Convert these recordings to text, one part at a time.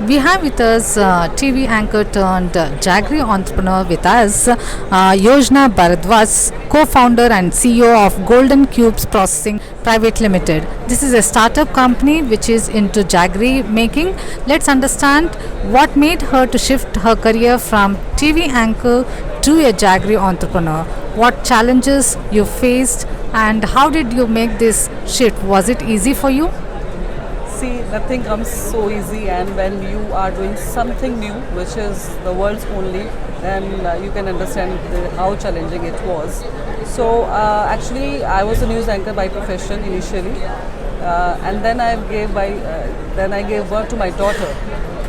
We have with us TV anchor turned Jaggery entrepreneur with us, Yojana Bharadwaj, co-founder and CEO of Golden Cubes Processing Private Limited. This is a startup company which is into jaggery making. Let's understand what made her to shift her career from TV anchor to a jaggery entrepreneur. What challenges you faced and how did you make this shift? Was it easy for you? See, nothing comes so easy, and when you are doing something new, which is the world's only, then you can understand how challenging it was. So, actually, I was a news anchor by profession initially, and then I gave birth to my daughter.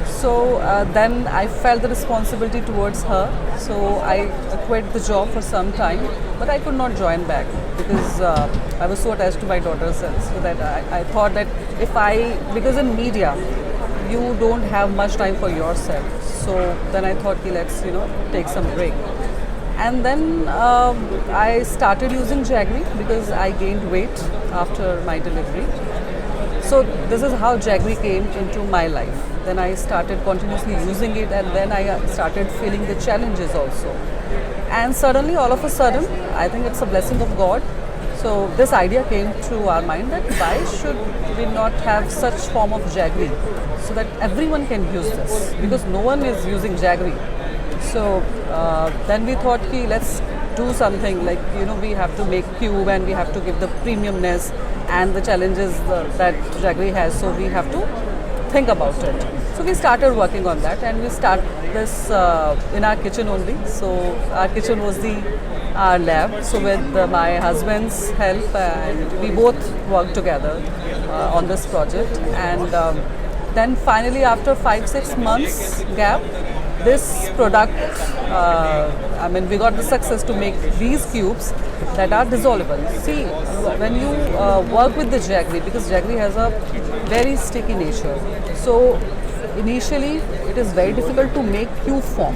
So then I felt the responsibility towards her. So I quit the job for some time, but I could not join back because I was so attached to my daughter. So that I thought that because in media, you don't have much time for yourself. So then I thought, okay, let's take some break. And then I started using Jaggery because I gained weight after my delivery. So this is how Jaggery came into my life. Then I started continuously using it, and then I started feeling the challenges also. And suddenly, all of a sudden, I think it's a blessing of God. So this idea came to our mind that why should we not have such form of Jaggery so that everyone can use this, because no one is using Jaggery. So then we thought, let's do something like we have to make cube and we have to give the premiumness and the challenges that Jaggery has. So we have to think about it. So we started working on that, and we start this in our kitchen only. So our kitchen was our lab. So with my husband's help, and we both worked together on this project. And then finally, after 5-6 months gap, this product, we got the success to make these cubes that are dissolvable. See, when you work with the Jaggery, because Jaggery has a very sticky nature, so initially it is very difficult to make cube form.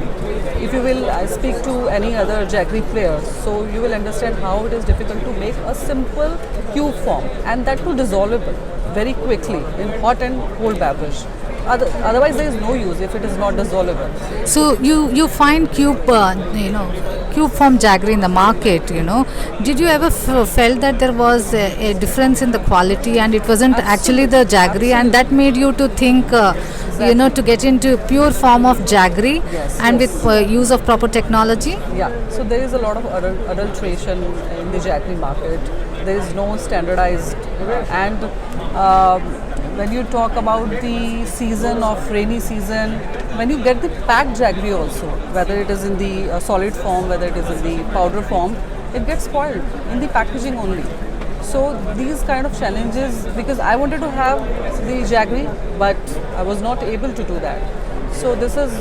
If you will speak to any other Jaggery player, so you will understand how it is difficult to make a simple cube form, and that too dissolvable very quickly in hot and cold beverage. Otherwise, there is no use if it is not dissolvable. So you find cube form Jaggery in the market. Did you ever felt that there was a difference in the quality and it wasn't actually the Jaggery, and that made you to think, to get into pure form of Jaggery and with use of proper technology? Yeah. So there is a lot of adulteration in the Jaggery market. There is no standardized, and when you talk about the season of rainy season, when you get the packed Jaggery also, whether it is in the solid form, whether it is in the powder form, it gets spoiled in the packaging only. So these kind of challenges, because I wanted to have the Jaggery, but I was not able to do that. So this is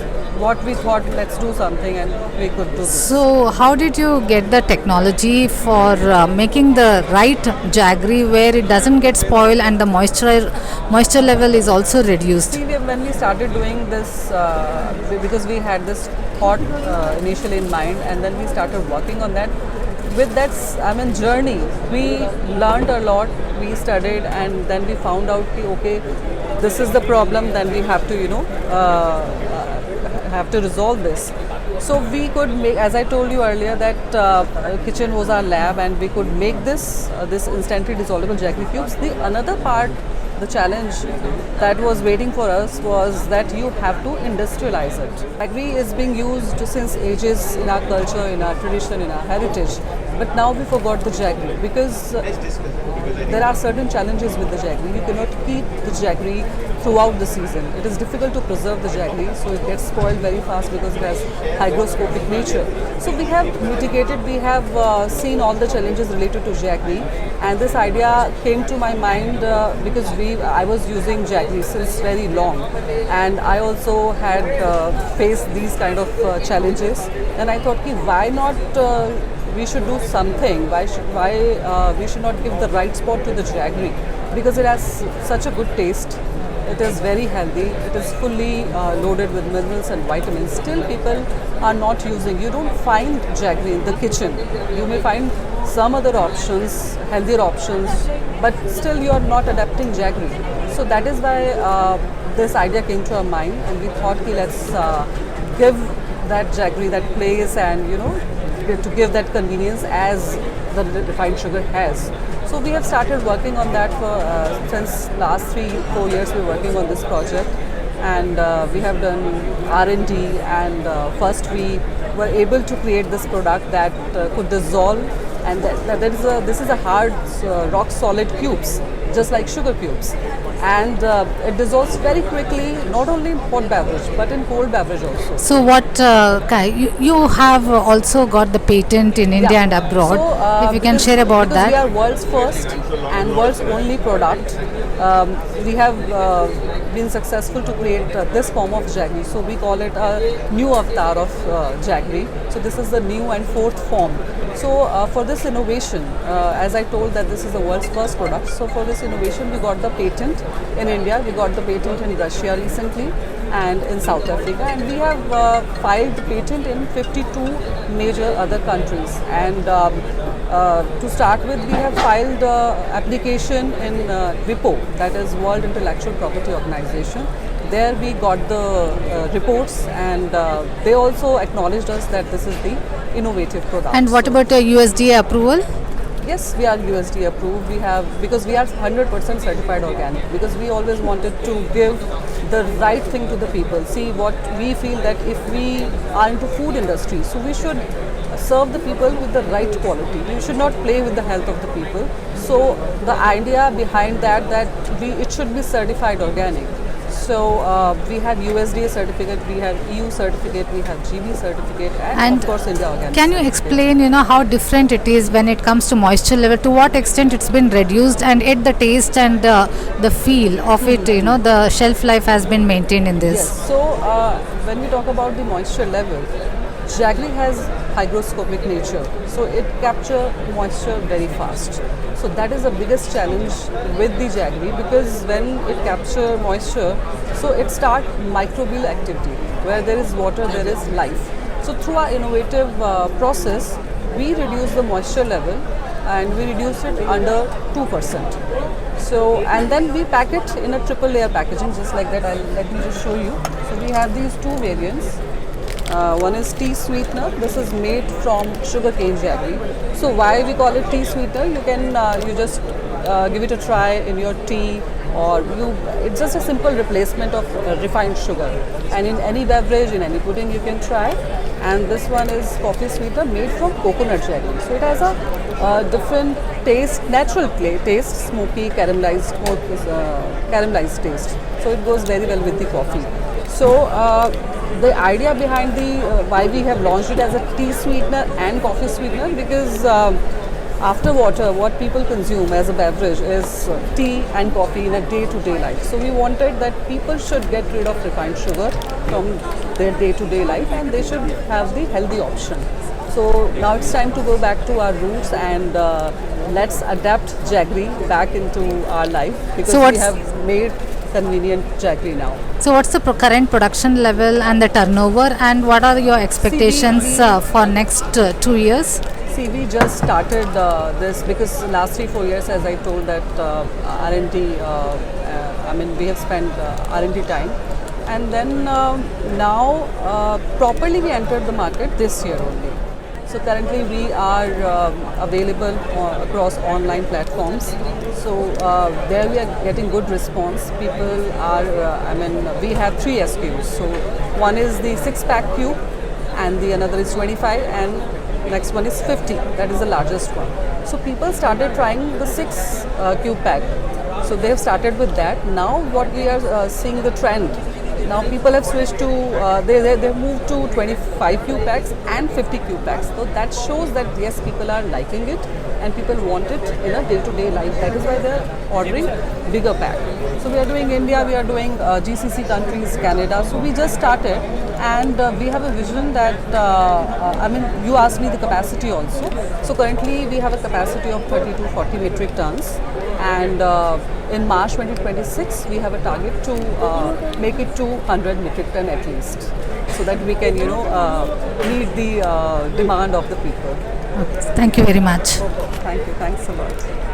what we thought, let's do something, and we could do this. So how did you get the technology for making the right Jaggery where it doesn't get spoiled and the moisture level is also reduced? See, when we started doing this, because we had this thought initially in mind, and then we started working on that. With that journey, we learned a lot, we studied, and then we found out, okay, this is the problem, then we have to, have to resolve this. So we could make, as I told you earlier, that kitchen was our lab, and we could make this instantly dissolvable Jaggery cubes. The another part, the challenge that was waiting for us was that you have to industrialize it. Jaggery is being used since ages in our culture, in our tradition, in our heritage. But now we forgot the Jaggery because there are certain challenges with the Jaggery. You cannot keep the Jaggery throughout the season. It is difficult to preserve the Jaggery, so it gets spoiled very fast because it has hygroscopic nature. So we have mitigated, we have seen all the challenges related to Jaggery, and this idea came to my mind because I was using Jaggery since very long, and I also had faced these kind of challenges, and I thought, why not we should do something, why we should not give the right spot to the Jaggery, because it has such a good taste. It is very healthy. It is fully loaded with minerals and vitamins. Still, people are not using. You don't find Jaggery in the kitchen. You may find some other options, healthier options, but still you are not adapting Jaggery. So that is why this idea came to our mind, and we thought, okay, let's give that jaggery that place, and to give that convenience as the refined sugar has. So we have started working on that for since last 3-4 years. We're working on this project, and we have done R&D, and first we were able to create this product that could dissolve, and this is a hard rock solid cubes, just like sugar cubes, and it dissolves very quickly, not only in hot beverage but in cold beverage also. So what you have also got the patent in India and abroad. So, If you can because- share about because we that. are world's first and world's only product. We have been successful to create this form of jaggery. So we call it a new avatar of jaggery. So this is the new and fourth form. So for this innovation, as I told that this is the world's first product. So for this innovation, we got the patent in India, we got the patent in Russia recently, and in South Africa, and we have filed the patent in 52 major other countries. And to start with, we have filed application in WIPO, that is World Intellectual Property Organization. There we got the reports, and they also acknowledged us that this is the innovative product. And what So- about USDA approval? Yes, we are USD approved. We have, because we are 100% certified organic, because we always wanted to give the right thing to the people. See, what we feel that if we are into food industry, so we should serve the people with the right quality. We should not play with the health of the people. So the idea behind that it should be certified organic. So we have USDA certificate, we have EU certificate, we have GB certificate, and of course India organic. Can you certificate. explain, how different it is when it comes to moisture level? To what extent it's been reduced, and yet the taste and the feel of it, the shelf life has been maintained in this. Yes. So when we talk about the moisture level, jaggery has hygroscopic nature, so it captures moisture very fast. So that is the biggest challenge with the jaggery, because when it captures moisture, so it starts microbial activity. Where there is water, there is life. So through our innovative process, we reduce the moisture level, and we reduce it under 2%. So, and then we pack it in a triple layer packaging, just like that. Let me just show you. So we have these two variants. One is tea sweetener. This is made from sugarcane jaggery. So why we call it tea sweetener? You can you just give it a try in your tea, or it's just a simple replacement of refined sugar. And in any beverage, in any pudding, you can try. And this one is coffee sweetener made from coconut jaggery. So it has a different taste, natural taste, smoky, caramelized taste. So it goes very well with the coffee. So the idea behind why we have launched it as a tea sweetener and coffee sweetener, because after water, what people consume as a beverage is tea and coffee in a day-to-day life. So we wanted that people should get rid of refined sugar from their day-to-day life, and they should have the healthy option. So now it's time to go back to our roots, and let's adapt jaggery back into our life, because So we what's- have made convenient jaggery now. So what's the current production level and the turnover, and what are your expectations for next 2 years? See, we just started this because last 3-4 years, as I told, that R&D, we have spent R&D time, and then now properly we entered the market this year only. So currently we are available across online platforms. So there we are getting good response. People are, we have 3 SKUs. So one is the 6-pack cube, and the another is 25, and next one is 50. That is the largest one. So people started trying the 6 cube pack. So they have started with that. Now what we are seeing the trend. Now people have switched to, they moved to 25 cube packs and 50 cube packs. So that shows that yes, people are liking it, and people want it in a day-to-day life. That is why they are ordering bigger pack. So we are doing India, we are doing GCC countries, Canada. So we just started, and we have a vision that, you asked me the capacity also. So currently we have a capacity of 30 to 40 metric tons, and in March 2026 we have a target to make it to 100 metric ton at least, so that we can meet the demand of the people. Thank you very much. Thank you, thanks a lot.